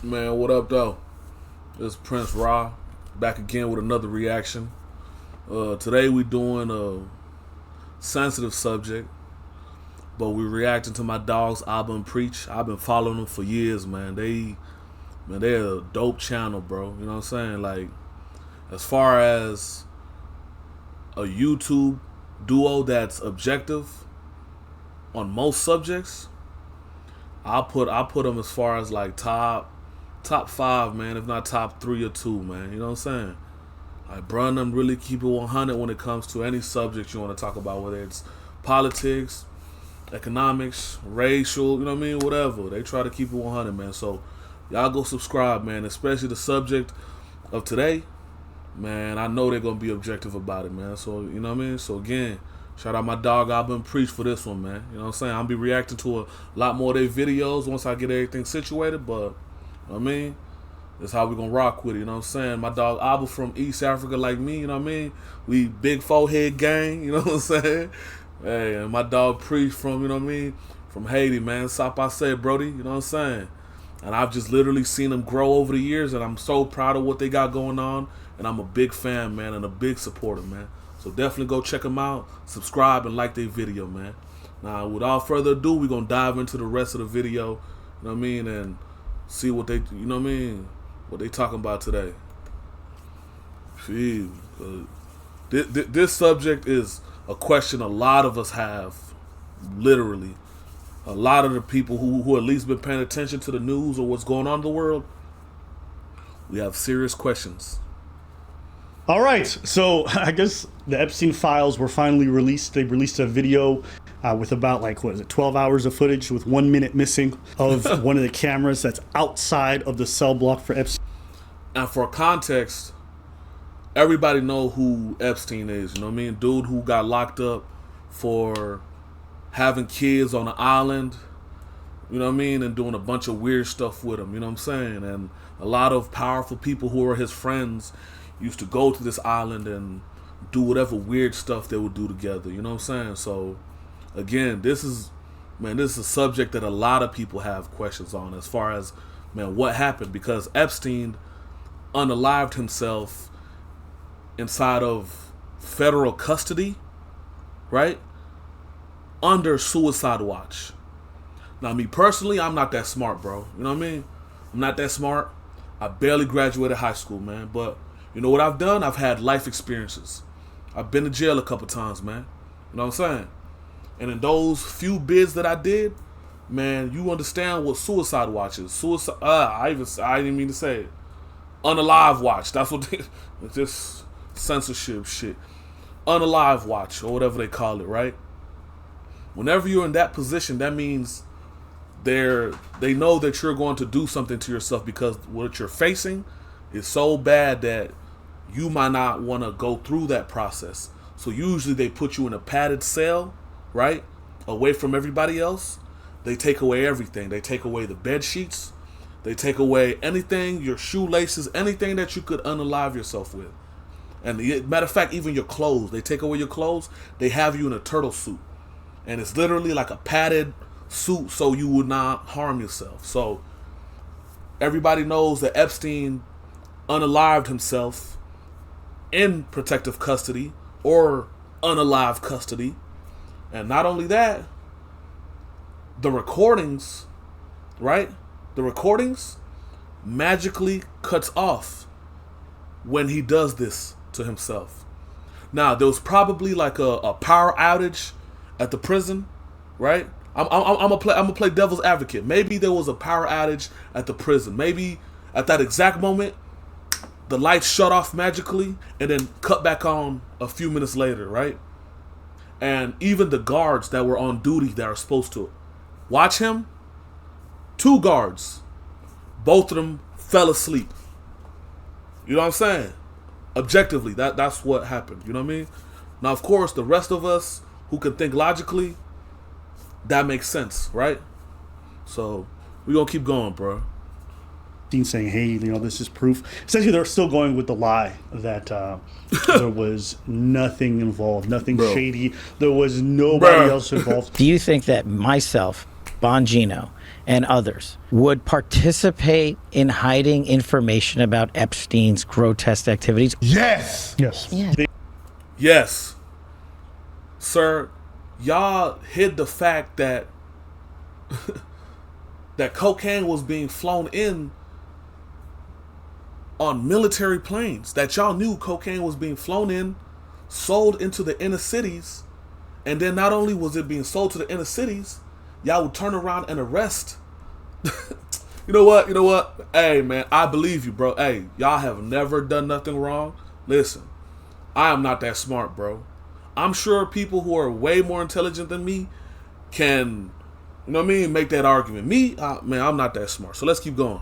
Man, what up, though? It's Prince Ra, back again with another reaction. Today we doing a sensitive subject, but we reacting to my dog's abanpreach. I've been following them for years, man. They're a dope channel, bro. You know what I'm saying? Like, as far as a YouTube duo that's objective on most subjects, I put them as far as like top five, man, if not top three or two, man. You know what I'm saying? Like, bruh, them really keep it 100 when it comes to any subject you want to talk about, whether it's politics, economics, racial, you know what I mean, whatever. They try to keep it 100, man. So y'all go subscribe, man, especially the subject of today. Man, I know they're going to be objective about it, man. So, you know what I mean? So, again, shout out my dog, abanpreach, for this one, man. You know what I'm saying? I'll be reacting to a lot more of their videos once I get everything situated, but, you know what I mean? That's how we gonna rock with it, you know what I'm saying? My dog Abba from East Africa like me, you know what I mean? We big forehead gang, you know what I'm saying? Hey, and my dog Preach from, you know what I mean? From Haiti, man. Sop I say, Brody, you know what I'm saying? And I've just literally seen them grow over the years, and I'm so proud of what they got going on. And I'm a big fan, man, and a big supporter, man. So definitely go check them out, subscribe, and like their video, man. Now, without further ado, we're going to dive into the rest of the video, you know what I mean, and see what they, you know what I mean, what they talking about today. Gee, this subject is a question a lot of us have, literally. A lot of the people who at least been paying attention to the news or what's going on in the world, we have serious questions. All right, so I guess the Epstein files were finally released. They released a video with about, like, what is it, 12 hours of footage with 1 minute missing of one of the cameras that's outside of the cell block for Epstein. And for context, everybody know who Epstein is, you know what I mean? Dude who got locked up for having kids on an island, you know what I mean? And doing a bunch of weird stuff with them, you know what I'm saying? And a lot of powerful people who are his friends used to go to this island and do whatever weird stuff they would do together, you know what I'm saying? So, again, this is a subject that a lot of people have questions on as far as, man, what happened? Because Epstein unalived himself inside of federal custody, right? Under suicide watch. Now, me personally, I'm not that smart, bro. You know what I mean? I'm not that smart. I barely graduated high school, man. But you know what I've done? I've had life experiences. I've been to jail a couple times, man. You know what I'm saying? And in those few bids that I did, man, you understand what suicide watch is. Suicide. I didn't mean to say it. Unalive watch. That's what they, this censorship shit. Unalive watch, or whatever they call it, right? Whenever you're in that position, that means they know that you're going to do something to yourself, because what you're facing is so bad that you might not want to go through that process. So usually they put you in a padded cell, right? Away from everybody else. They take away everything. They take away the bed sheets. They take away anything, your shoelaces, anything that you could unalive yourself with. And matter of fact, even your clothes. They take away your clothes. They have you in a turtle suit. And it's literally like a padded suit so you would not harm yourself. So everybody knows that Epstein unalived himself in protective custody or unalive custody. And not only that, the recordings, right? The recordings magically cuts off when he does this to himself. Now, there was probably like a power outage at the prison, right? I'm gonna play devil's advocate. Maybe there was a power outage at the prison. Maybe at that exact moment, the lights shut off magically and then cut back on a few minutes later, right? And even the guards that were on duty that are supposed to watch him, 2 guards, both of them fell asleep. You know what I'm saying? Objectively, that's what happened. You know what I mean? Now, of course, the rest of us who can think logically, that makes sense, right? So we're going to keep going, bro. Saying, hey, you know, this is proof. Essentially, they're still going with the lie that there was nothing involved, nothing shady. There was nobody else involved. Do you think that myself, Bongino, and others would participate in hiding information about Epstein's grotesque activities? Yes. Yes. Yeah. Yes. Sir, y'all hid the fact that that cocaine was being flown in on military planes. That y'all knew cocaine was being flown in, sold into the inner cities, and then not only was it being sold to the inner cities, y'all would turn around and arrest. You know what? Hey, man, I believe you, bro. Hey, y'all have never done nothing wrong. Listen, I am not that smart, bro. I'm sure people who are way more intelligent than me can, you know what I mean, make that argument. Me, man, I'm not that smart. So let's keep going.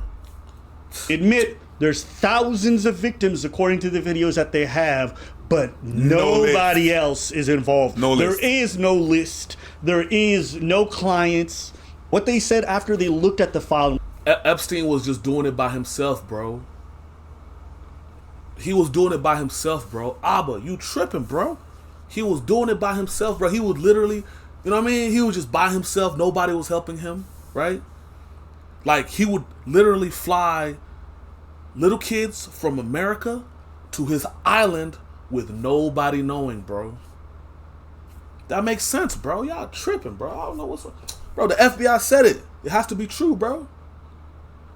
Admit there's thousands of victims according to the videos that they have, but nobody else is involved. There is no list. There is no clients. What they said after they looked at the file. Epstein was just doing it by himself, bro. He was doing it by himself, bro. Abba, you tripping, bro. He was doing it by himself, bro. He was literally, you know what I mean? He was just by himself. Nobody was helping him, right? Like, he would literally fly little kids from America to his island with nobody knowing, bro. That makes sense, bro. Y'all tripping, bro. I don't know what's up. Bro, the FBI said it. It has to be true, bro.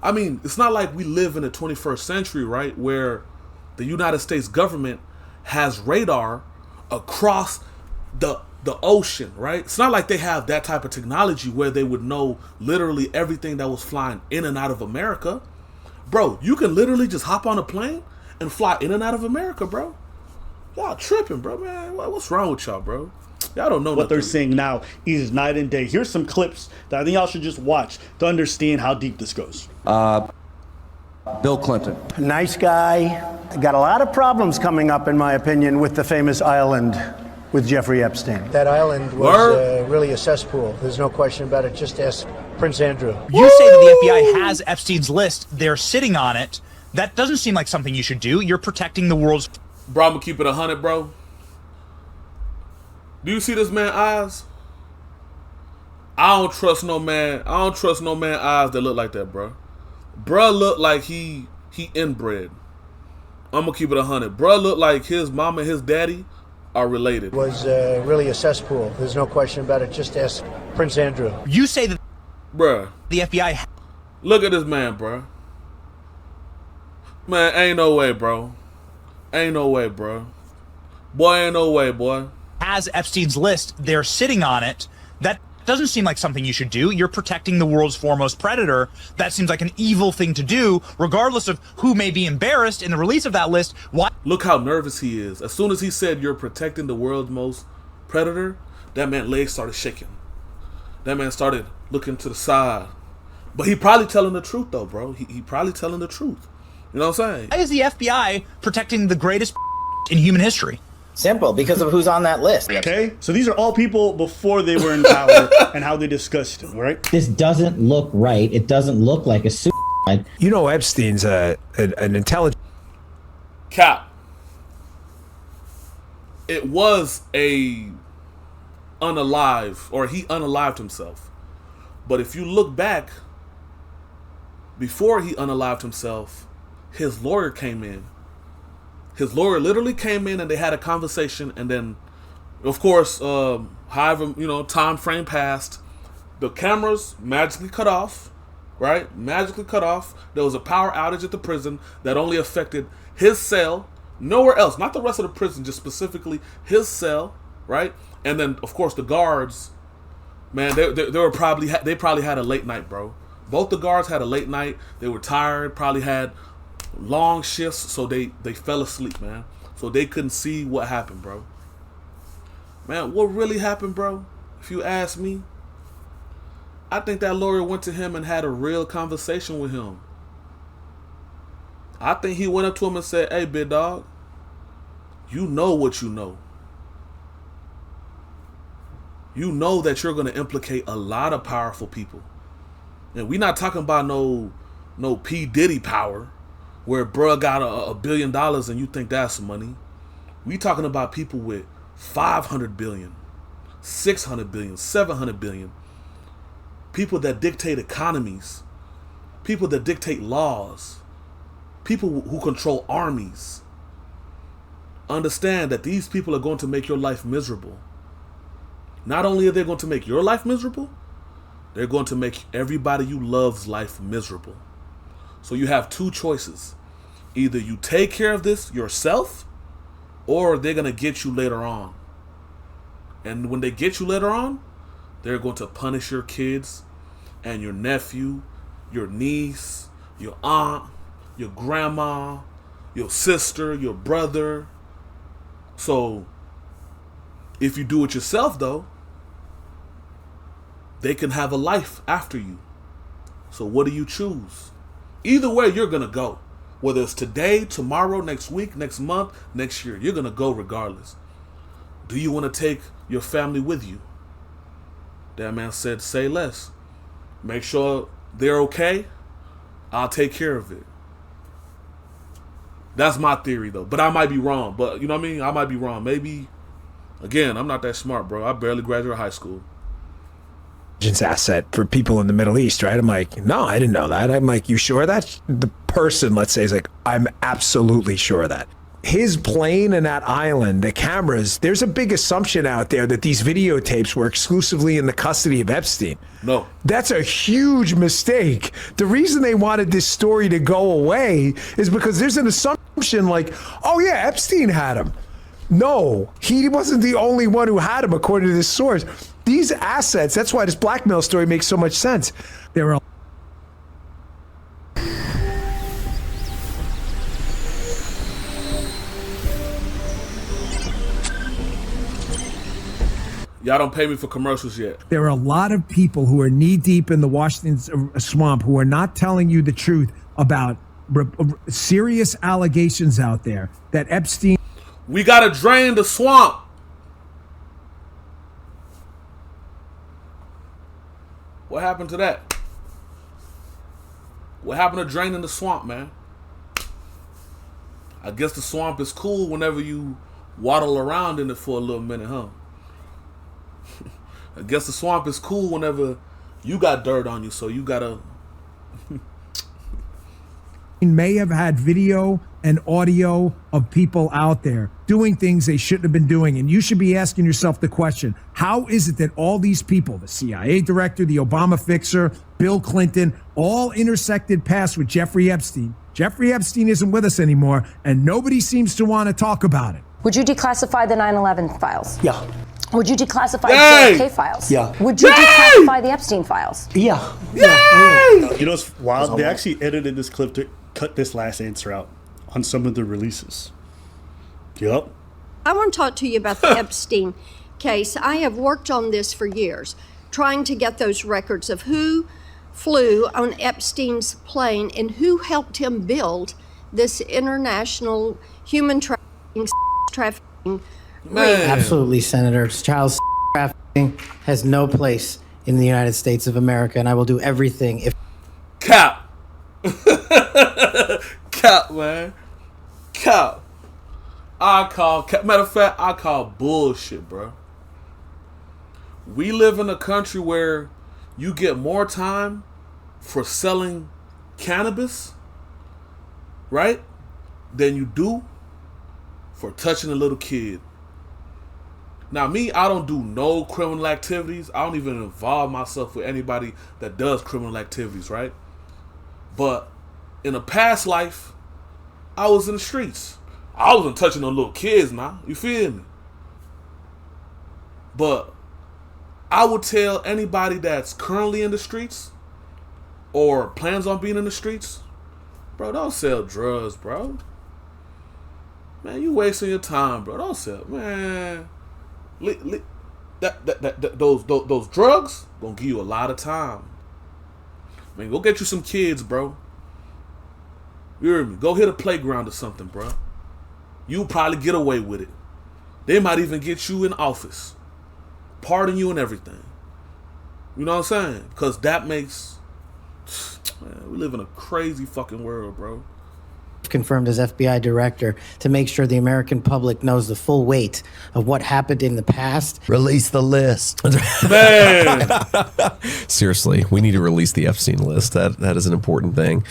I mean, it's not like we live in the 21st century, right, where the United States government has radar across the ocean, right? It's not like they have that type of technology where they would know literally everything that was flying in and out of America. Bro, you can literally just hop on a plane and fly in and out of America, bro. Y'all tripping, bro, man. What's wrong with y'all, bro? Y'all don't know what nothing. They're saying now is night and day. Here's some clips that I think y'all should just watch to understand how deep this goes. Bill Clinton. Nice guy. Got a lot of problems coming up, in my opinion, with the famous island with Jeffrey Epstein. That island was really a cesspool. There's no question about it. Just ask Prince Andrew. You say that the FBI has Epstein's list. They're sitting on it. That doesn't seem like something you should do. You're protecting the world's... Bro, I'm gonna keep it 100, bro. Do you see this man's eyes? I don't trust no man. I don't trust no man's eyes that look like that, bro. Bruh look like he inbred. I'm gonna keep it 100. Bruh look like his mama and his daddy are related. It was really a cesspool. There's no question about it. Just ask Prince Andrew. You say that... Bruh. The FBI... Look at this man, bruh. Man, ain't no way, bro. Ain't no way, bro. Boy, ain't no way, boy. Has Epstein's list. They're sitting on it. That doesn't seem like something you should do. You're protecting the world's foremost predator. That seems like an evil thing to do, regardless of who may be embarrassed in the release of that list. Why? Look how nervous he is. As soon as he said you're protecting the world's most predator, that man's legs started shaking. That man started looking to the side. But he probably telling the truth, though, bro. He probably telling the truth. You know what I'm saying? Why is the FBI protecting the greatest in human history? Simple, because of who's on that list. Okay, so these are all people before they were in power and how they discussed it, right? This doesn't look right. It doesn't look like a suicide. You know, Epstein's an intelligent... Cap. It was a unalive, or he unalived himself. But if you look back, before he unalived himself, his lawyer came in. His lawyer literally came in and they had a conversation, and then, of course, however, time frame passed, the cameras magically cut off, right? Magically cut off. There was a power outage at the prison that only affected his cell, nowhere else, not the rest of the prison, just specifically his cell, right? And then, of course, the guards, man, they probably had a late night, bro. Both the guards had a late night. They were tired, probably had long shifts, so they fell asleep, man. So they couldn't see what happened, bro. Man, what really happened, bro? If you ask me, I think that lawyer went to him and had a real conversation with him. I think he went up to him and said, "Hey, big dog, you know what you know. You know that you're going to implicate a lot of powerful people. And we're not talking about no P. Diddy power, where bruh got $1 billion and you think that's money. We talking about people with 500 billion, 600 billion, 700 billion. people that dictate economies, people that dictate laws, people who control armies. Understand that these people are going to make your life miserable. Not only are they going to make your life miserable, they're going to make everybody you love's life miserable. So you have two choices. Either you take care of this yourself, or they're going to get you later on. And when they get you later on, they're going to punish your kids and your nephew, your niece, your aunt, your grandma, your sister, your brother. So if you do it yourself, though, they can have a life after you. So what do you choose? Either way, you're going to go. Whether it's today, tomorrow, next week, next month, next year, you're going to go regardless. Do you want to take your family with you? That man said, say less. Make sure they're okay. I'll take care of it. That's my theory, though. But I might be wrong. But you know what I mean? I might be wrong. Maybe, again, I'm not that smart, bro. I barely graduated high school. Asset for people in the Middle East, right? I'm like, no, I didn't know that. I'm like, you sure that? The person, let's say, is like, I'm absolutely sure of that. His plane and that island, the cameras, there's a big assumption out there that these videotapes were exclusively in the custody of Epstein. No. That's a huge mistake. The reason they wanted this story to go away is because there's an assumption like, oh yeah, Epstein had him. No, he wasn't the only one who had him, according to this source. These assets, that's why this blackmail story makes so much sense. There are Y'all don't pay me for commercials yet. There are a lot of people who are knee deep in the Washington swamp who are not telling you the truth about serious allegations out there that Epstein. We got to drain the swamp. What happened to that? What happened to draining the swamp, man? I guess the swamp is cool whenever you waddle around in it for a little minute, huh? I guess the swamp is cool whenever you got dirt on you, so you gotta... may have had video and audio of people out there doing things they shouldn't have been doing. And you should be asking yourself the question, how is it that all these people, the CIA director, the Obama fixer, Bill Clinton, all intersected paths with Jeffrey Epstein? Jeffrey Epstein isn't with us anymore, and nobody seems to want to talk about it. Would you declassify the 9/11 files? Yeah. Would you declassify the Yay! JFK files? Yeah. Would you declassify the Epstein files? Yeah. You know what's wild? They actually edited this clip to cut this last answer out on some of the releases. Yep. I want to talk to you about the Epstein case. I have worked on this for years, trying to get those records of who flew on Epstein's plane and who helped him build this international human trafficking ring. Absolutely, Senator. Child trafficking has no place in the United States of America, and I will do everything if... Cap. Cap, man. Cap. Matter of fact, I call bullshit, bro. We live in a country where you get more time for selling cannabis, right, than you do for touching a little kid. Now, me, I don't do no criminal activities. I don't even involve myself with anybody that does criminal activities, right? But in a past life, I was in the streets. I wasn't touching no little kids now. You feel me? But I would tell anybody that's currently in the streets or plans on being in the streets, bro, don't sell drugs, bro. Man, you wasting your time, bro. Don't sell, man. Those drugs gonna give you a lot of time. Man, go get you some kids, bro. You hear me? Go hit a playground or something, bro. You'll probably get away with it. They might even get you in office, pardon you and everything. You know what I'm saying? Because that makes... Man, we live in a crazy fucking world, bro. confirmed as FBI director to make sure the American public knows the full weight of what happened in the past. Release the list. Man. Seriously, we need to release the Epstein list. That is an important thing.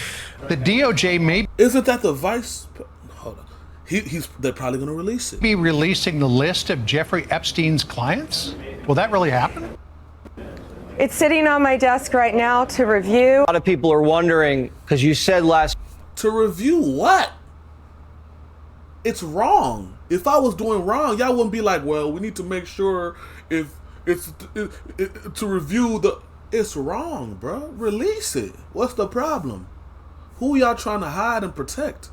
The DOJ may Isn't that the vice? Hold on. They're probably going to release it. be releasing the list of Jeffrey Epstein's clients. Will that really happen? It's sitting on my desk right now to review. A lot of people are wondering, because you said last... To review what? It's wrong. If I was doing wrong, y'all wouldn't be like, well, we need to make sure if it's to review the... It's wrong, bro. Release it. What's the problem? Who y'all trying to hide and protect?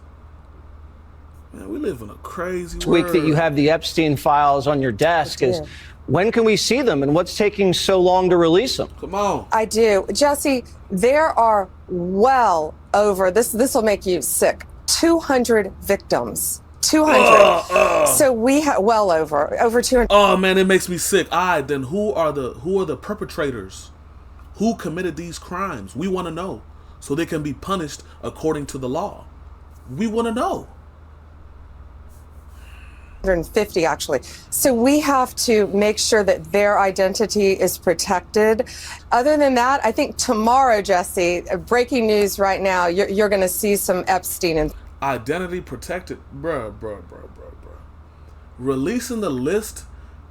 Man, we live in a crazy world. week that you have the Epstein files on your desk is, when can we see them and what's taking so long to release them? Come on. I do. Jesse, there are well over, this will make you sick, 200 victims. 200. So we have well over 200. Oh man, it makes me sick. Then who are the perpetrators? Who committed these crimes? We want to know, so they can be punished according to the law. We want to know. 150 actually. So we have to make sure that their identity is protected. Other than that, I think tomorrow, Jesse, breaking news right now, you're going to see some Epstein. Identity protected, bruh. Releasing the list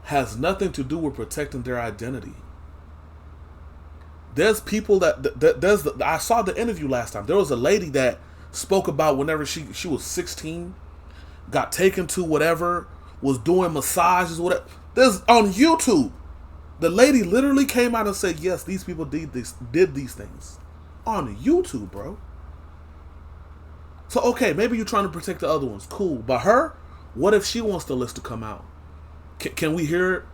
has nothing to do with protecting their identity. There's people I saw the interview last time. There was a lady that spoke about whenever she was 16, got taken to whatever, was doing massages, whatever. There's on YouTube. The lady literally came out and said, yes, these people did these things. On YouTube, bro. So, okay, maybe you're trying to protect the other ones. Cool. But her, what if she wants the list to come out? Can we hear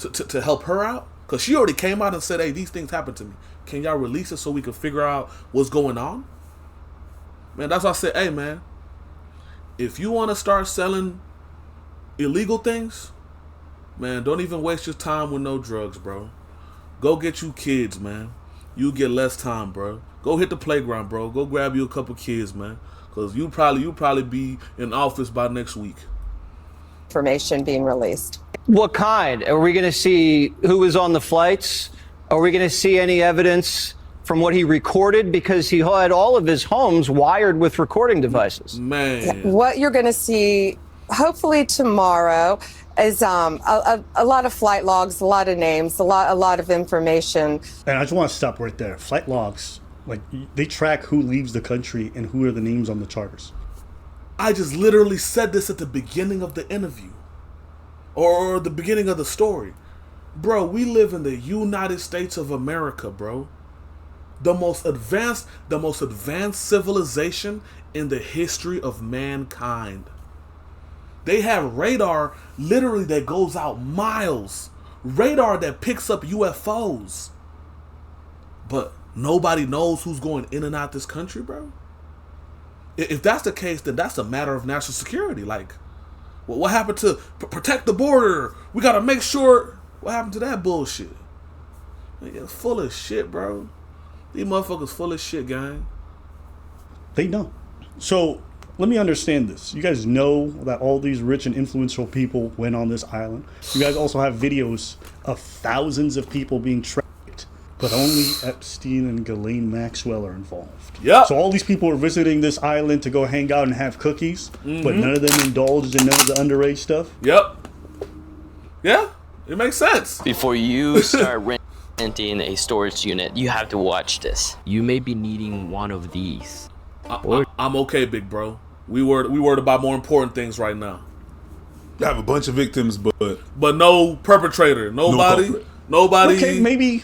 it to help her out? Because she already came out and said, hey, these things happened to me. Can y'all release it so we can figure out what's going on? Man, that's why I said, hey, man, if you want to start selling illegal things, man, don't even waste your time with no drugs, bro. Go get you kids, man. You get less time, bro. Go hit the playground, bro. Go grab you a couple kids, man. Because you'll probably be in office by next week. Information being released. What kind? Are we going to see who was on the flights? Are we going to see any evidence from what he recorded? Because he had all of his homes wired with recording devices. Man. What you're going to see, hopefully tomorrow, is a lot of flight logs, a lot of names, a lot of information. And I just want to stop right there. Flight logs, like they track who leaves the country and who are the names on the charters. I just literally said this at the beginning of the interview. Or the beginning of the story. Bro, we live in the United States of America, bro. The most advanced civilization in the history of mankind. They have radar literally that goes out miles. Radar that picks up UFOs. But nobody knows who's going in and out this country, bro. If that's the case, then that's a matter of national security. Like, well, what happened to protect the border? We got to make sure. What happened to that bullshit? It's full of shit, bro. These motherfuckers full of shit, gang. They know. So let me understand this. You guys know that all these rich and influential people went on this island. You guys also have videos of thousands of people being tracked, but only Epstein and Ghislaine Maxwell are involved. Yeah. So all these people are visiting this island to go hang out and have cookies, but none of them indulged in none of the underage stuff. Yep. Yeah, it makes sense. Before you start renting a storage unit, you have to watch this. You may be needing one of these. I'm okay, big bro. We worried about more important things right now. You have a bunch of victims, but no perpetrator. Nobody. Okay, maybe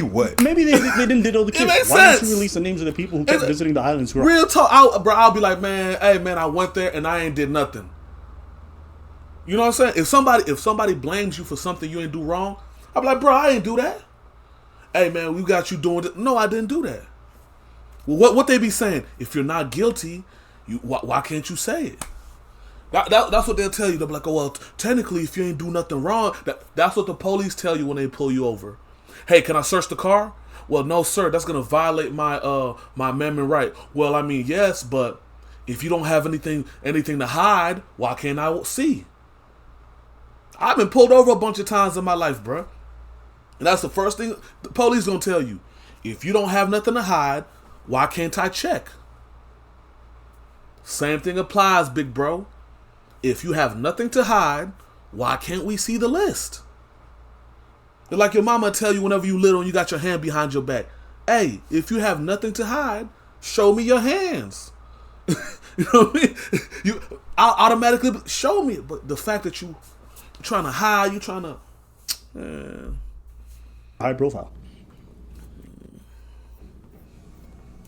what? Maybe they didn't diddle the kids. It makes Why sense. didn't you release the names of the people who kept visiting the islands? Real talk, I'll be like, man, hey man, I went there and I ain't did nothing. You know what I'm saying? If somebody blames you for something you ain't do wrong, I'll be like, bro, I ain't do that. Hey man, we got you doing it. No, I didn't do that. Well, what they be saying? If you're not guilty, why can't you say it? That's what they'll tell you. They'll be like, oh, well, technically, if you ain't do nothing wrong, that's what the police tell you when they pull you over. Hey, can I search the car? Well, no, sir. That's gonna violate my my amendment right. Well, I mean, yes, but If you don't have anything to hide, why can't I see? I've been pulled over a bunch of times in my life, bruh. And that's the first thing the police gonna tell you. If you don't have nothing to hide, why can't I check? Same thing applies, big bro. If you have nothing to hide, why can't we see the list? It's like your mama tell you whenever you little and you got your hand behind your back. Hey, if you have nothing to hide, show me your hands. You know what I mean? I'll automatically show me. But the fact that you're trying to hide, you're trying to... High profile.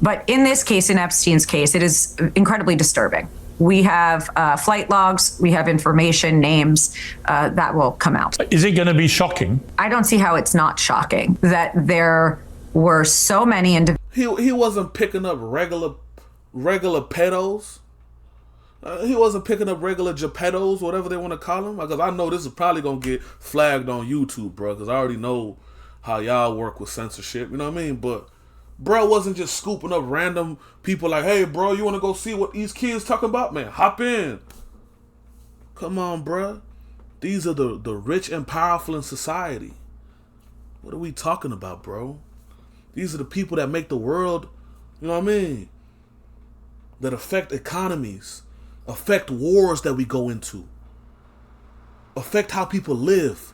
But in this case, in Epstein's case, it is incredibly disturbing. We have flight logs, we have information, names that will come out. Is it going to be shocking? I don't see how it's not shocking that there were so many individuals. He wasn't picking up regular pedos. He wasn't picking up regular Geppettos, whatever they want to call them. Because I know this is probably going to get flagged on YouTube, bro. Because I already know how y'all work with censorship. You know what I mean? But bro wasn't just scooping up random people like, hey, bro, you want to go see what these kids talking about? Man, hop in. Come on, bro. These are the rich and powerful in society. What are we talking about, bro? These are the people that make the world, you know what I mean? That affect economies, affect wars that we go into, affect how people live,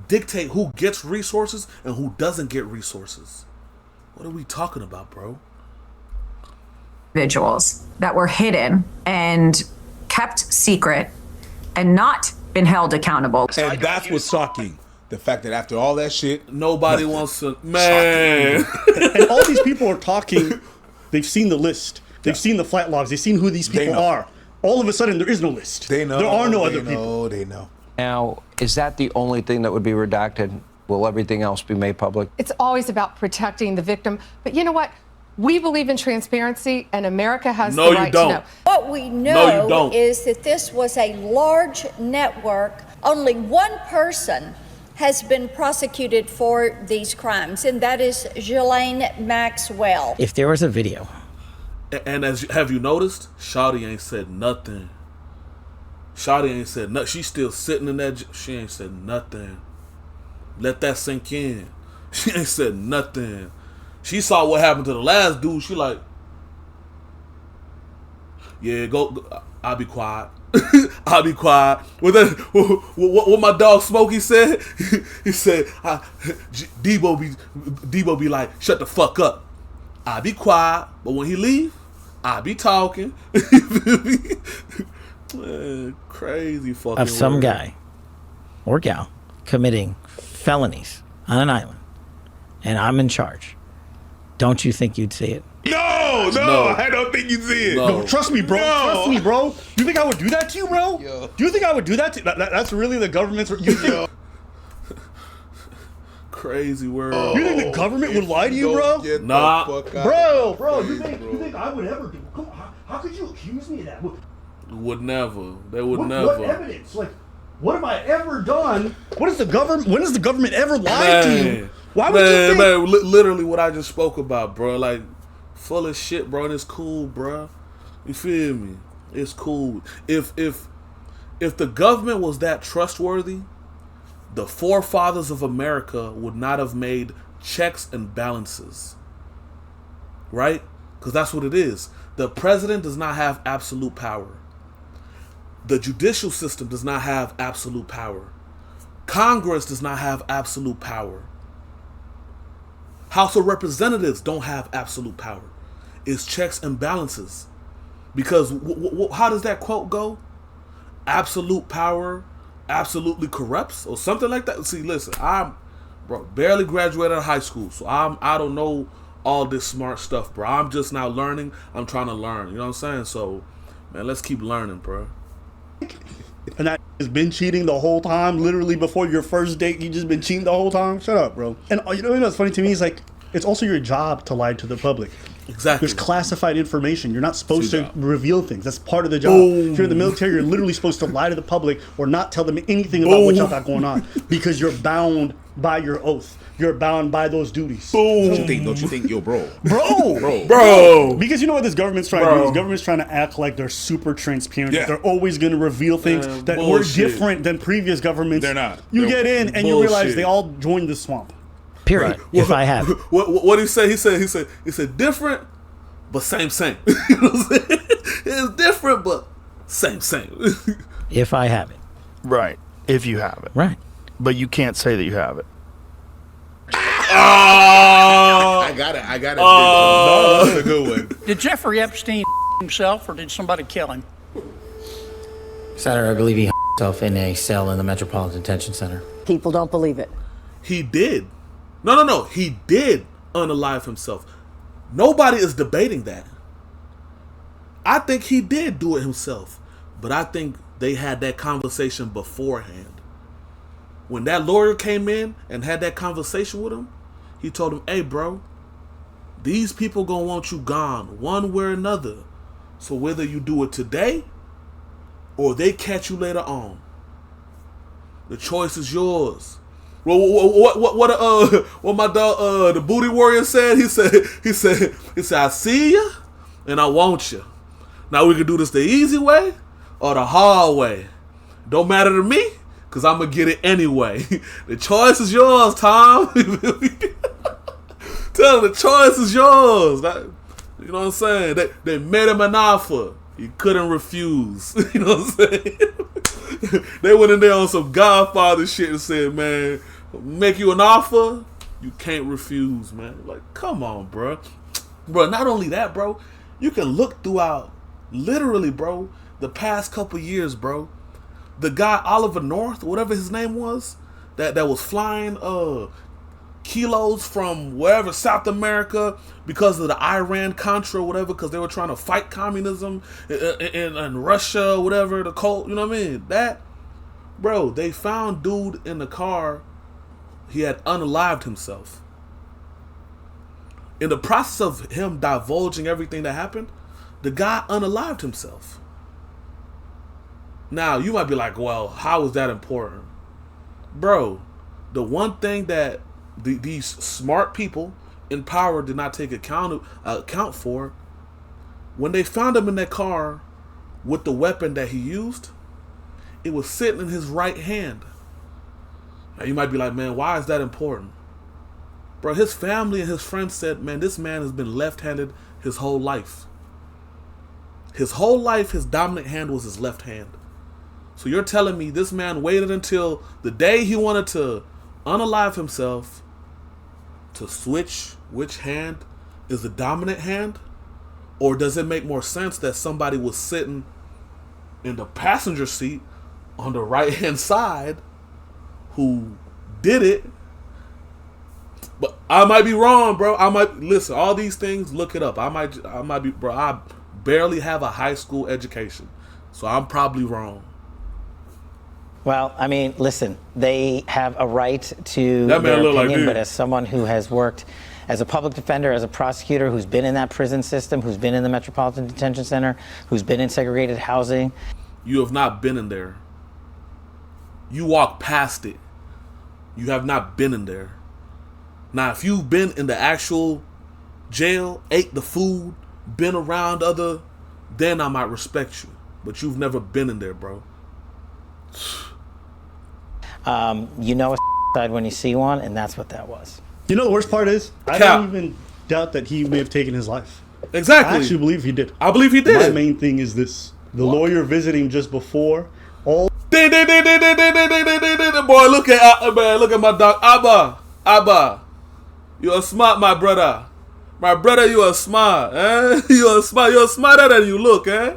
dictate who gets resources and who doesn't get resources. What are we talking about, bro? Individuals that were hidden and kept secret and not been held accountable. And that's what's shocking. The fact that after all that shit, nobody wants to, man. And all these people are talking, they've seen the list. They've seen the flight logs. They've seen who these people are. All of a sudden, there is no list. They know. There are no other people. They know. Now, is that the only thing that would be redacted? Will everything else be made public? It's always about protecting the victim. But you know what? We believe in transparency, and America has the right to know. What we know is that this was a large network. Only one person has been prosecuted for these crimes, and that is Ghislaine Maxwell. If there was a video. And have you noticed? Shawty ain't said nothing. Shawty ain't said nothing. She's still sitting in that. She ain't said nothing. Let that sink in. She ain't said nothing. She saw what happened to the last dude. She like, yeah, go. I'll be quiet. I'll be quiet. What my dog Smokey said? He said, Debo be like, shut the fuck up. I'll be quiet, but when he leave, I'll be talking. Man, crazy fucking Of some word. guy or gal committing felonies on an island, and I'm in charge. Don't you think you'd see it? No, I don't think you see it. No, trust me, bro. Trust me, bro. You think I would do that to you, bro? Yo. Do you think I would do that to you? That's really the government's... You think... Crazy world. You think the government would lie to you, bro? Nah. Bro, you think I would ever do... Come on, how could you accuse me of that? Would never. They would never. What evidence? Like, what have I ever done? What is the government... When has the government ever lied to you? Why would you think... Man, literally what I just spoke about, bro. Like, full of shit, bro, and it's cool, bro. You feel me? It's cool. If the government was that trustworthy, the forefathers of America would not have made checks and balances. Right? Because that's what it is. The president does not have absolute power. The judicial system does not have absolute power. Congress does not have absolute power. House of Representatives don't have absolute power. It's checks and balances. Because how does that quote go? Absolute power absolutely corrupts, or something like that. See, listen, I'm barely graduated out of high school, so I don't know all this smart stuff, bro. I'm just now learning. I'm trying to learn. You know what I'm saying? So, man, let's keep learning, bro. And that has been cheating the whole time. Literally before your first date, you just been cheating the whole time. Shut up, bro. And you know what's funny to me is like, it's also your job to lie to the public. Exactly. There's classified information. You're not supposed to reveal things. That's part of the job. Boom. If you're in the military, you're literally supposed to lie to the public or not tell them anything about what y'all got going on because you're bound by your oath. You're bound by those duties. Don't you think, yo, bro? Bro. Because you know what this government's trying to do? Bro. This government's trying to act like they're super transparent. Yeah. They're always going to reveal things that were bullshit. different than previous governments. They're not. You They're get in and you realize they all joined the swamp. Period. If I have it. What he say? He said different, but same. You know what I'm saying? It's different, but same. If I have it. Right. If you have it. Right. But you can't say that you have it. I got it. No, that's a good one. Did Jeffrey Epstein himself, or did somebody kill him? Senator, I believe he himself in a cell in the Metropolitan Detention Center. People don't believe it. He did. No. He did unalive himself. Nobody is debating that. I think he did do it himself. But I think they had that conversation beforehand. When that lawyer came in and had that conversation with him, he told him, hey, bro, these people gonna want you gone one way or another. So whether you do it today or they catch you later on, the choice is yours. Well, what my dog, the booty warrior said? He said, I see you and I want you. Now we can do this the easy way or the hard way. Don't matter to me, because I'm going to get it anyway. The choice is yours, Tom. Tell him the choice is yours. You know what I'm saying? They made him an offer. He couldn't refuse. You know what I'm saying? They went in there on some Godfather shit and said, man, make you an offer, you can't refuse, man. Like, come on, bro. Bro, not only that, bro, you can look throughout, literally, bro, the past couple years, bro. The guy, Oliver North, whatever his name was, that was flying kilos from wherever, South America, because of the Iran-Contra, whatever, because they were trying to fight communism in Russia, whatever, the Cold, you know what I mean? That, bro, they found dude in the car, he had unalived himself. In the process of him divulging everything that happened, the guy unalived himself. Now, you might be like, well, how is that important? Bro, the one thing that these smart people in power did not take account for, when they found him in that car with the weapon that he used, it was sitting in his right hand. Now, you might be like, man, why is that important? Bro, his family and his friends said, man, this man has been left-handed his whole life. His whole life, his dominant hand was his left hand. So you're telling me this man waited until the day he wanted to unalive himself to switch which hand is the dominant hand? Or does it make more sense that somebody was sitting in the passenger seat on the right-hand side who did it? But I might be wrong, bro. Listen, all these things, look it up. I might be, bro, I barely have a high school education. So I'm probably wrong. Well, I mean, listen, they have a right to That man their look like opinion, me. but as someone who has worked as a public defender, as a prosecutor, who's been in that prison system, who's been in the Metropolitan Detention Center, who's been in segregated housing. You have not been in there. You walk past it. You have not been in there. Now, if you've been in the actual jail, ate the food, been around other, then I might respect you. But you've never been in there, bro. You know a side when you see one, and that's what that was. You know the worst part is? I don't even doubt that he may have taken his life. Exactly. I actually believe he did. I believe he did. My main thing is this. The lawyer visiting just before, all... Boy, look at my dog. Abba. You are smart, my brother. My brother, you are smart. Eh? You are smart. You are smarter than you look, eh?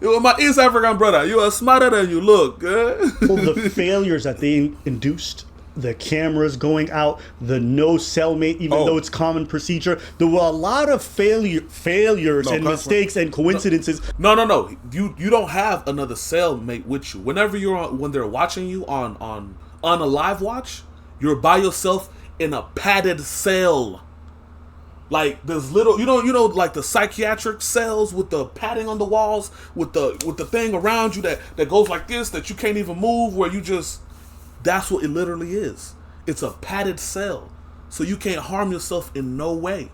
You are my East African brother. You are smarter than you look. The failures that they induced, the cameras going out, the no cellmate, even though it's common procedure. There were a lot of failures and mistakes and coincidences. No. You don't have another cellmate with you. Whenever when they're watching you on a live watch, you're by yourself in a padded cell. Like there's little, you know, like the psychiatric cells with the padding on the walls, with the thing around you that goes like this, that you can't even move, where you just, that's what it literally is. It's a padded cell, so you can't harm yourself in no way.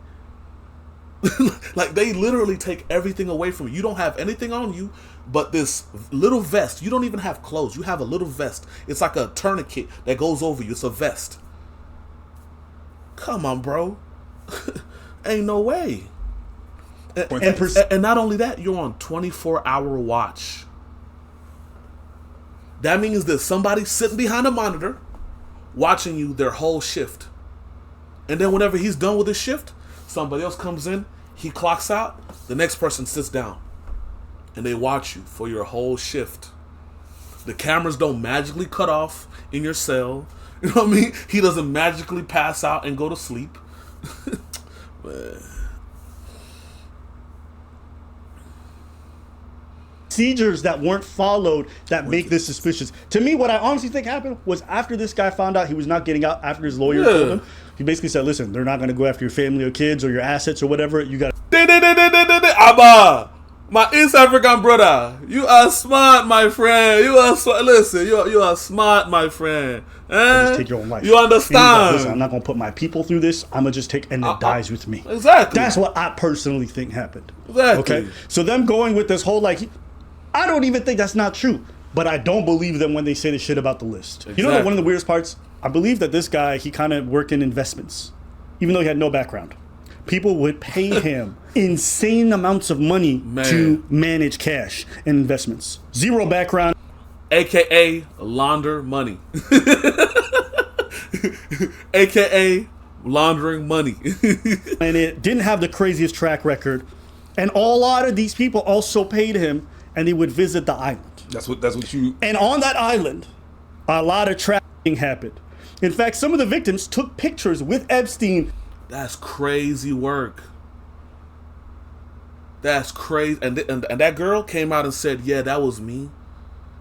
Like, they literally take everything away from you. You don't have anything on you but this little vest. You don't even have clothes. You have a little vest. It's like a tourniquet that goes over you. It's a vest. Come on, bro. Ain't no way. And not only that, you're on 24-hour watch. That means that somebody's sitting behind a monitor watching you their whole shift. And then whenever he's done with his shift, somebody else comes in, he clocks out, the next person sits down. And they watch you for your whole shift. The cameras don't magically cut off in your cell. You know what I mean? He doesn't magically pass out and go to sleep. Procedures that weren't followed that make this suspicious. To me, what I honestly think happened was after this guy found out he was not getting out, after his lawyer told him, he basically said, listen, they're not going to go after your family or kids or your assets or whatever. You got Abba, my East African brother, you are smart, my friend. You are listen, you are smart, my friend. just take your own life. You understand? Like, listen, I'm not going to put my people through this. I'm going to just take, and it dies with me. Exactly. That's what I personally think happened. Exactly. Okay? So them going with this whole, like, I don't even think that's not true. But I don't believe them when they say the shit about the list. Exactly. You know, one of the weirdest parts? I believe that this guy, he kind of worked in investments, even though he had no background. People would pay him insane amounts of money to manage cash and investments. Zero background. AKA launder money. AKA laundering money. And it didn't have the craziest track record. And a lot of these people also paid him, and they would visit the island. That's what you... And on that island, a lot of trafficking happened. In fact, some of the victims took pictures with Epstein. That's crazy work. That's crazy. And that girl came out and said, yeah, that was me.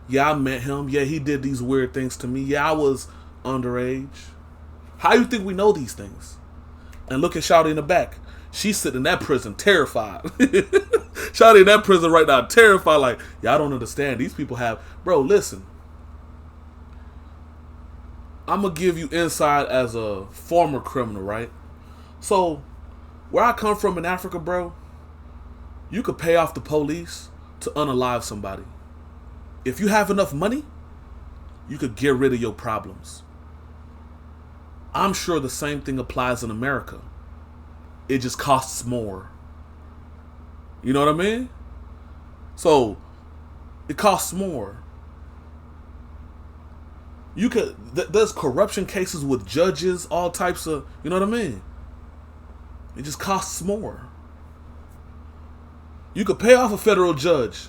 Yeah, I met him. Yeah, he did these weird things to me. Yeah, I was underage. How you think we know these things? And look at Shawty in the back. She's sitting in that prison terrified. Shawty in that prison right now terrified, like, y'all don't understand. These people have... Bro, listen. I'm going to give you insight as a former criminal, right? So, where I come from in Africa, bro, you could pay off the police to unalive somebody. If you have enough money, you could get rid of your problems. I'm sure the same thing applies in America. It just costs more. You know what I mean? So, it costs more. You could, there's corruption cases with judges, all types of, you know what I mean? It just costs more. You could pay off a federal judge.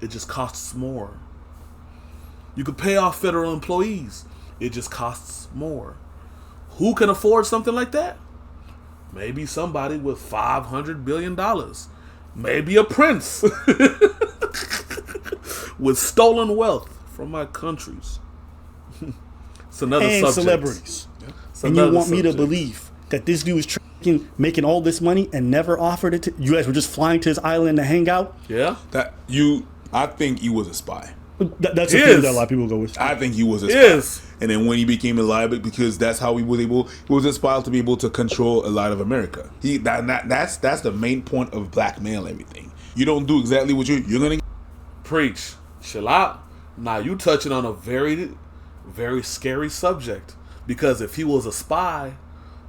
It just costs more. You could pay off federal employees. It just costs more. Who can afford something like that? Maybe somebody with $500 billion. Maybe a prince with stolen wealth from my countries. It's another and subject. Celebrities. It's And you another want me to subject. believe that this dude was making all this money and never offered it to you guys? Were just flying to his island to hang out? Yeah. I think he was a spy. That's a theory that a lot of people go with. I think he was a spy. Yes. And then when he became a liability, because that's how he was a spy to be able to control a lot of America. That's the main point of blackmail everything. You don't do exactly what you're gonna preach. Chill out. Now you touching on a very, very scary subject. Because if he was a spy,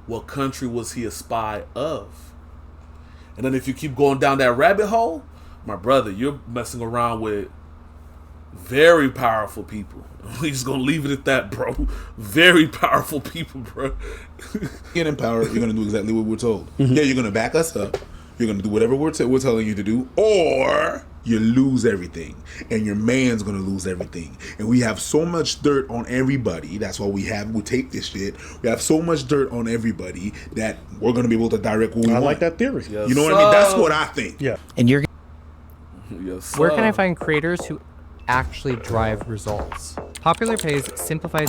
what country was he a spy of? And then if you keep going down that rabbit hole, my brother, you're messing around with very powerful people. We're just gonna leave it at that, bro. Very powerful people, bro. get in power, you're gonna do exactly what we're told. Yeah, you're gonna back us up. You're gonna do whatever we're telling you to do, or you lose everything, and your man's gonna lose everything. And we have so much dirt on everybody. That's why we take this shit. We have so much dirt on everybody that we're gonna be able to direct what we want. I like that theory. You know what I mean? That's what I think. Yeah. And you're yes, Where can I find creators who actually drive results? Popular Pays simplifies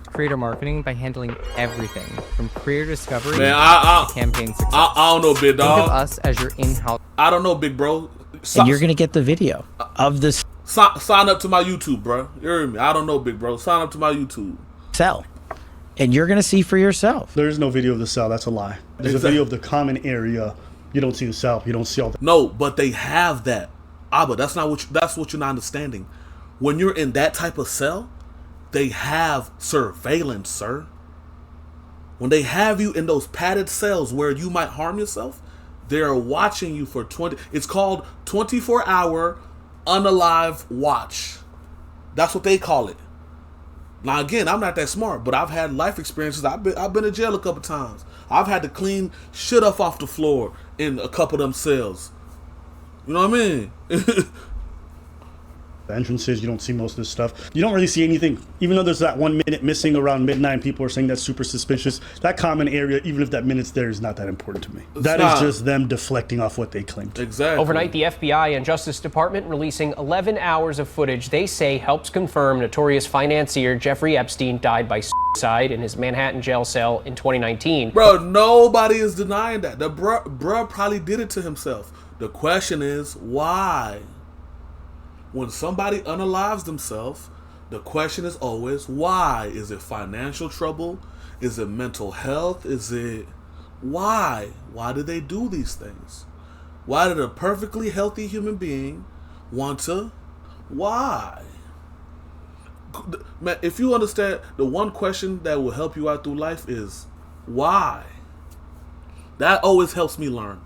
creator marketing by handling everything from creator discovery to campaign success. I don't know, big dog. Think of us as your in-house. I don't know, big bro. And you're gonna get the video of this. Sign up to my YouTube, bro. You hear me? I don't know, big bro. Sign up to my YouTube. Sell. And you're going to see for yourself. There is no video of the cell. That's a lie. There's a video of the common area. You don't see the cell. You don't see all that. No, but they have that. Abba, that's what you're not understanding. When you're in that type of cell, they have surveillance, sir. When they have you in those padded cells where you might harm yourself, they're watching you for 20. It's called 24-hour unalive watch. That's what they call it. Now again, I'm not that smart, but I've had life experiences. I've been in jail a couple times. I've had to clean shit up off the floor in a couple of them cells. You know what I mean? The entrances, you don't see most of this stuff. You don't really see anything. Even though there's that 1 minute missing around midnight, people are saying that's super suspicious. That common area, even if that minute's there, is not that important to me. That is just them deflecting off what they claimed. Exactly. Overnight, the FBI and Justice Department releasing 11 hours of footage they say helps confirm notorious financier Jeffrey Epstein died by suicide in his Manhattan jail cell in 2019. Bro, nobody is denying that. The bruh probably did it to himself. The question is, why? When somebody unalives themselves, the question is always, why? Is it financial trouble? Is it mental health? Is it... Why? Why did they do these things? Why did a perfectly healthy human being want to? Why? Man, if you understand, the one question that will help you out through life is, why? That always helps me learn.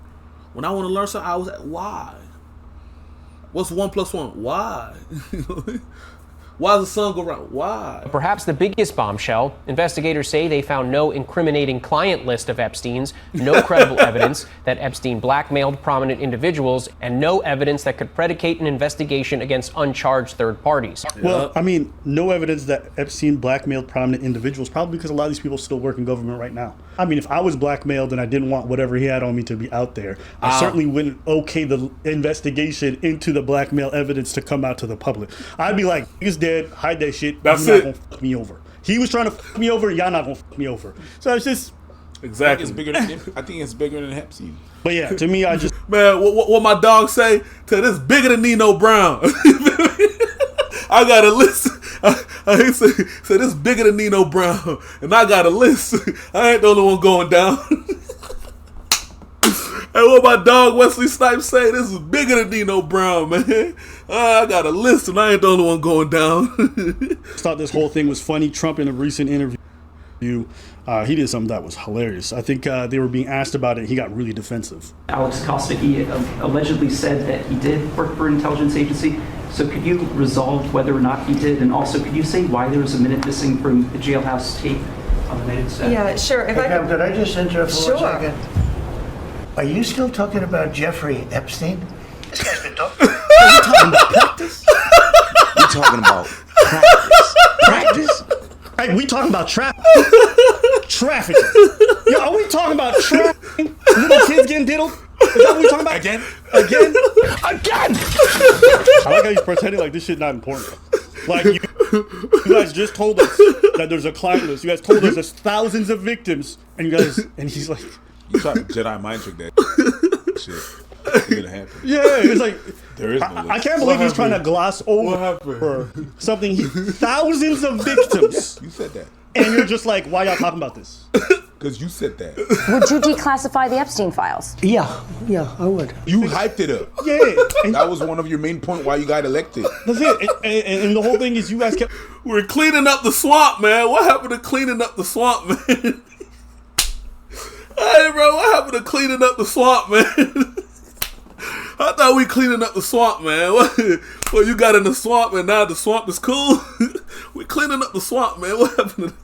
When I want to learn something, I was at, why? What's 1 + 1? Why? Why does the sun go round? Why? Perhaps the biggest bombshell, investigators say they found no incriminating client list of Epstein's, no credible evidence that Epstein blackmailed prominent individuals, and no evidence that could predicate an investigation against uncharged third parties. Well, I mean, no evidence that Epstein blackmailed prominent individuals, probably because a lot of these people still work in government right now. I mean, if I was blackmailed and I didn't want whatever he had on me to be out there, I certainly wouldn't okay the investigation into the blackmail evidence to come out to the public. I'd be like, he's dead, hide that shit. That's You're it. not gonna fuck me over. He was trying to fuck me over, y'all not gonna fuck me over. So it's just... Exactly. I think it's bigger than Epstein. But yeah, to me, I just... Man, what my dog say? To this bigger than Nino Brown. I got a list. I say this bigger than Nino Brown, and I got a list. I ain't the only one going down. And what my dog Wesley Snipes say, this is bigger than Nino Brown, man. I got a list, and I ain't the only one going down. I thought this whole thing was funny. Trump, in a recent interview, he did something that was hilarious. I think they were being asked about it. He got really defensive. Alex Kosticki allegedly said that he did work for an intelligence agency. So could you resolve whether or not he did? And also, could you say why there was a minute missing from the jailhouse tape on the minute set? Yeah, sure. Could I just interrupt for Sure. 1 second? Are you still talking about Jeffrey Epstein? This guy's been talking. Are you talking about practice? We're talking about practice. Practice? Hey, we talking about trafficking. Yo, are we talking about trafficking? Little kids getting diddled? Is that what we talking about? Again? I like how he's pretending like this shit not important. Like, you guys just told us that there's a client list. You guys told us there's thousands of victims. And he's like... You try to Jedi mind trick that shit. It's gonna happen. Yeah, it's like... There is no I can't believe he's trying to gloss over something. Thousands of victims. You said that. And you're just like, why y'all talking about this? Because you said that. Would you declassify the Epstein files? Yeah, I would. You hyped it up. Yeah. And that was one of your main points why you got elected. That's it. And the whole thing is you guys kept... We're cleaning up the swamp, man. What happened to cleaning up the swamp, man? Hey, bro, what happened to cleaning up the swamp, man? I thought we cleaning up the swamp, man. Well, you got in the swamp and now the swamp is cool? We cleaning up the swamp, man. What happened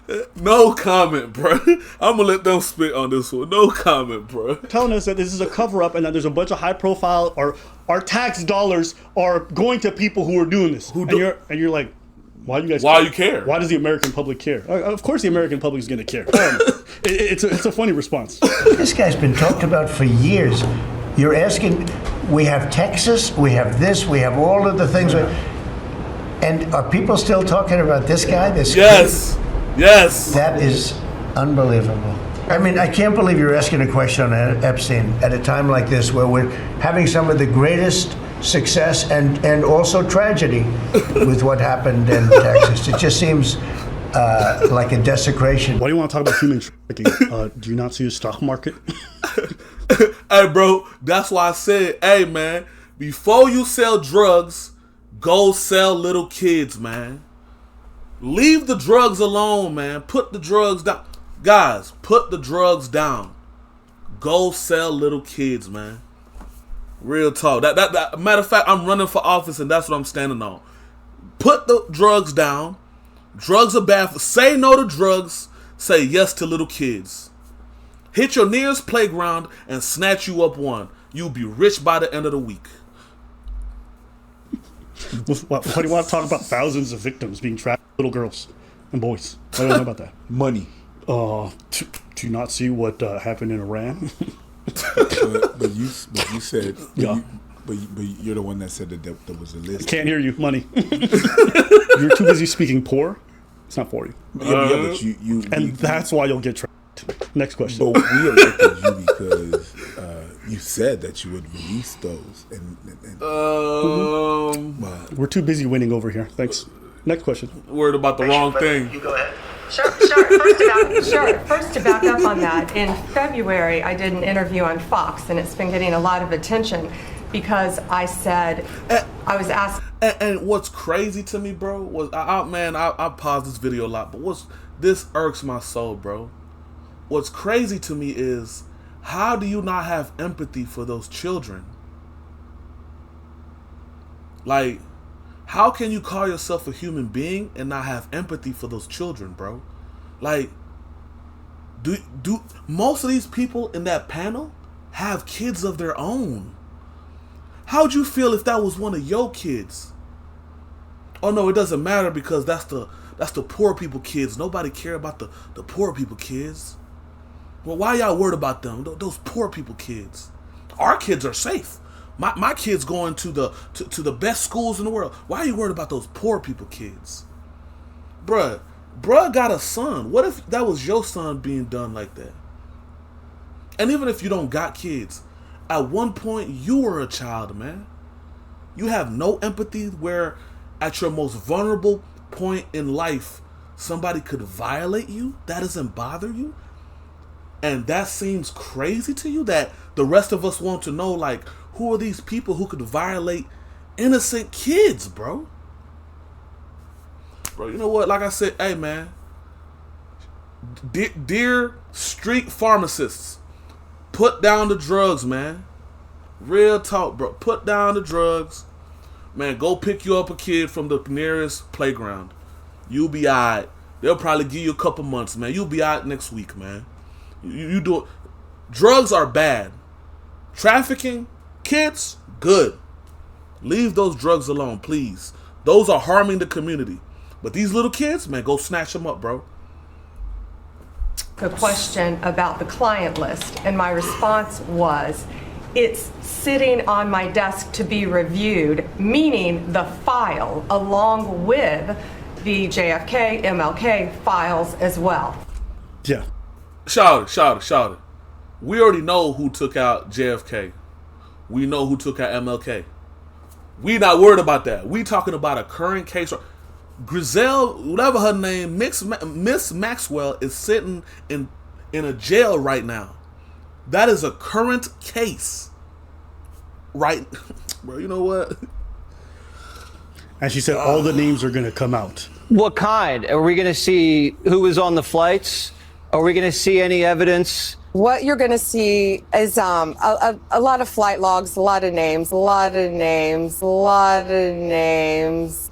to... No comment, bro. I'm gonna let them spit on this one. No comment, bro. Telling us that this is a cover-up and that there's a bunch of high-profile or our tax dollars are going to people who are doing this. And you're like, why do you guys Why care? you care? Why does the American public care? Of course the American public is going to care. It's a funny response. This guy's been talked about for years. You're asking, we have Texas, we have this, we have all of the things. And are people still talking about this guy? Yes. Yes. That is unbelievable. I mean, I can't believe you're asking a question on Epstein at a time like this where we're having some of the greatest success and also tragedy with what happened in Texas. It just seems like a desecration. Why do you want to talk about human trafficking? Do you not see the stock market? Hey, bro, that's why I said, hey, man, before you sell drugs, go sell little kids, man. Leave the drugs alone, man. Put the drugs down. Guys, put the drugs down. Go sell little kids, man. Real talk. That matter of fact, I'm running for office and that's what I'm standing on. Put the drugs down. Drugs are bad. Say no to drugs. Say yes to little kids. Hit your nearest playground and snatch you up one. You'll be rich by the end of the week. Why do you want to talk about thousands of victims being trapped, little girls and boys? I don't know about that. Money. Do you not see what happened in Iran? but you said, but you're the one that said that was a list. I can't hear you. Money. You're too busy speaking poor. It's not for you. But you that's why you'll get trapped. Next question. But we elected you because you said that you would release those. We're too busy winning over here. Thanks. Next question. Worried about the wrong thing. You go ahead. Sure. First, to back up on that, in February, I did an interview on Fox, and it's been getting a lot of attention because I said, I was asked. And what's crazy to me, bro, was, I pause this video a lot, but this irks my soul, bro. What's crazy to me is, how do you not have empathy for those children? Like, how can you call yourself a human being and not have empathy for those children, bro? Like, do most of these people in that panel have kids of their own? How'd you feel if that was one of your kids? Oh no, it doesn't matter because that's the poor people kids. Nobody care about the poor people kids. Well, why y'all worried about them? Those poor people kids. Our kids are safe. My kids going to the best schools in the world. Why are you worried about those poor people kids? Bruh got a son. What if that was your son being done like that? And even if you don't got kids, at one point you were a child, man. You have no empathy where at your most vulnerable point in life, somebody could violate you? That doesn't bother you? And that seems crazy to you that the rest of us want to know, like, who are these people who could violate innocent kids, bro? Bro, you know what? Like I said, hey, man. Dear street pharmacists, put down the drugs, man. Real talk, bro. Put down the drugs. Man, go pick you up a kid from the nearest playground. You'll be all right. They'll probably give you a couple months, man. You'll be all right next week, man. You do it. Drugs are bad. Trafficking, kids, good. Leave those drugs alone, please. Those are harming the community. But these little kids, man, go snatch them up, bro. A question about the client list, and my response was, it's sitting on my desk to be reviewed, meaning the file along with the JFK, MLK files as well. Yeah. Shout it. We already know who took out JFK. We know who took out MLK. We not worried about that. We talking about a current case. Grizel, whatever her name, Miss Maxwell is sitting in a jail right now. That is a current case. Right? Bro, you know what? And she said all the names are going to come out. What kind? Are we going to see who was on the flights? Are we going to see any evidence? What you're going to see is a lot of flight logs, a lot of names.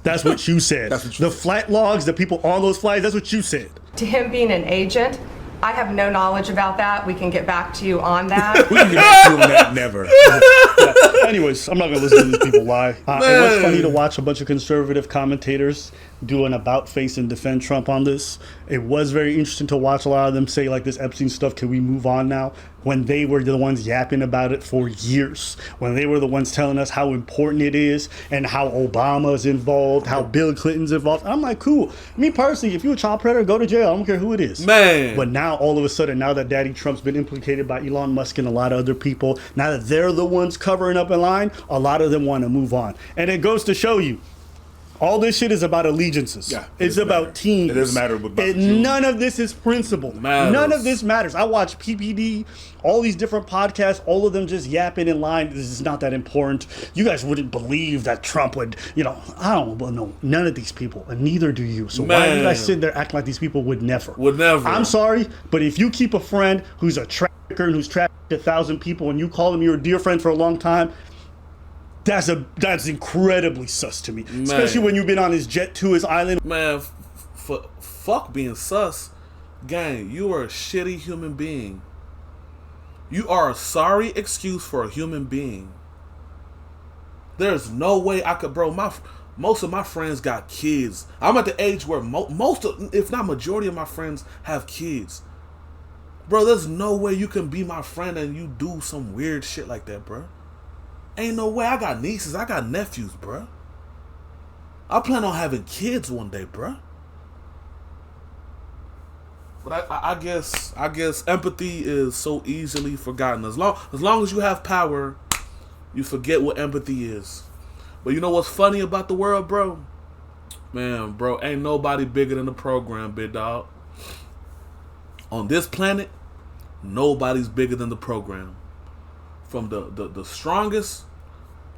That's what you said. The flight logs, the people on those flights, that's what you said. To him being an agent, I have no knowledge about that. We can get back to you on that. We can get back to you on that, never. Yeah. Anyways, I'm not going to listen to these people lie. It was funny to watch a bunch of conservative commentators do an about face and defend Trump on this. It was very interesting to watch a lot of them say, like, this Epstein stuff, can we move on now? When they were the ones yapping about it for years. When they were the ones telling us how important it is and how Obama's involved, how Bill Clinton's involved. I'm like, cool. Me personally, if you're a child predator, go to jail. I don't care who it is. Man. But now, all of a sudden, now that Daddy Trump's been implicated by Elon Musk and a lot of other people, now that they're the ones covering up in line, a lot of them want to move on. And it goes to show you, All this shit is about allegiances. Yeah, it's about teams. It doesn't matter what about and none of this is principle. None of this matters. I watch PPD, all these different podcasts, all of them just yapping in line. This is not that important. You guys wouldn't believe that Trump would, I don't know none of these people, and neither do you. So why do you guys sit there acting like these people would never? I'm sorry, but if you keep a friend who's a trafficker and who's trafficked 1,000 people and you call him your dear friend for a long time, that's incredibly sus to me. Man. Especially when you've been on his jet to his island. Man, fuck being sus. Gang, you are a shitty human being. You are a sorry excuse for a human being. There's no way I could, bro. Most of my friends got kids. I'm at the age where most of, if not majority of my friends have kids. Bro, there's no way you can be my friend and you do some weird shit like that, bro. Ain't no way. I got nieces. I got nephews, bruh. I plan on having kids one day, bruh. But I guess empathy is so easily forgotten. As long as you have power, you forget what empathy is. But you know what's funny about the world, bro? Man, bro, ain't nobody bigger than the program, big dog. On this planet, nobody's bigger than the program. From the strongest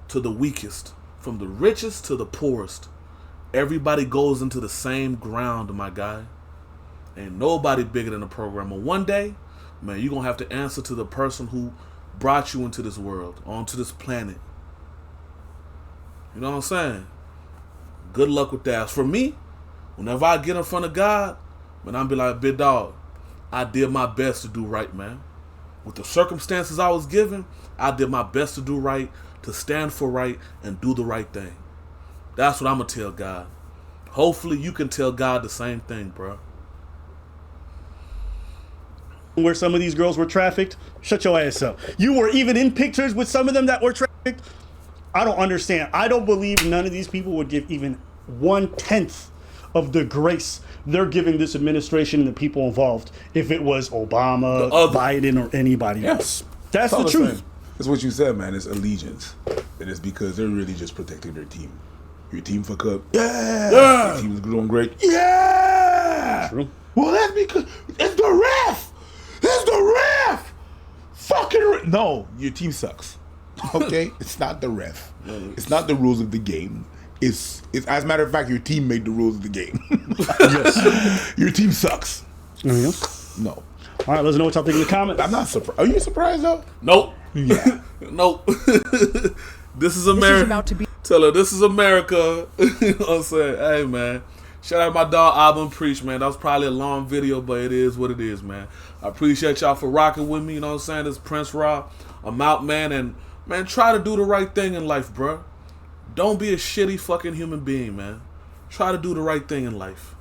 to the weakest, from the richest to the poorest, everybody goes into the same ground, my guy. Ain't nobody bigger than the program. And one day, man, you're going to have to answer to the person who brought you into this world, onto this planet. You know what I'm saying? Good luck with that. As for me, whenever I get in front of God, man, I'll be like, big dog, I did my best to do right, man. With the circumstances I was given, I did my best to do right, to stand for right, and do the right thing. That's what I'm going to tell God. Hopefully you can tell God the same thing, bro. Where some of these girls were trafficked, shut your ass up. You were even in pictures with some of them that were trafficked. I don't understand. I don't believe none of these people would give even 1/10 of the grace they're giving this administration and the people involved if it was Obama, Biden, or anybody else. That's the truth. It's what you said, man. It's allegiance. And it's because they're really just protecting their team. Your team fuck up. Yeah. Your team's doing great. Yeah. True. Well, that's because it's the ref. It's the ref. Fucking no, your team sucks. Okay? It's not the ref. It's not the rules of the game. It's as a matter of fact, your team made the rules of the game. Yes. Your team sucks. Mm-hmm. No. All right, let's know what y'all think in the comments. I'm not surprised. Are you surprised though? Nope. Yeah. Nope. This is America. Tell her this is America. You know what I'm saying? Hey, man. Shout out to my dog abanpreach, man. That was probably a long video, but it is what it is, man. I appreciate y'all for rocking with me. You know what I'm saying? This is Prince Rob. I'm out, man. And, man, try to do the right thing in life, bro. Don't be a shitty fucking human being, man. Try to do the right thing in life.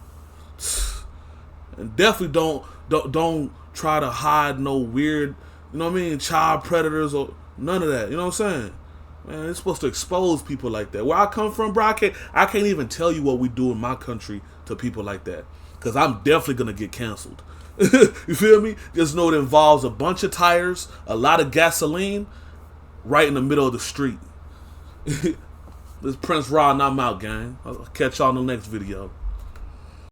And definitely don't try to hide no weird, you know what I mean, child predators or none of that. You know what I'm saying? Man, it's supposed to expose people like that. Where I come from, bro, I can't even tell you what we do in my country to people like that. Because I'm definitely going to get canceled. You feel me? Just know it involves a bunch of tires, a lot of gasoline, right in the middle of the street. This is Prince Rod and I'm out, gang. I'll catch y'all in the next video.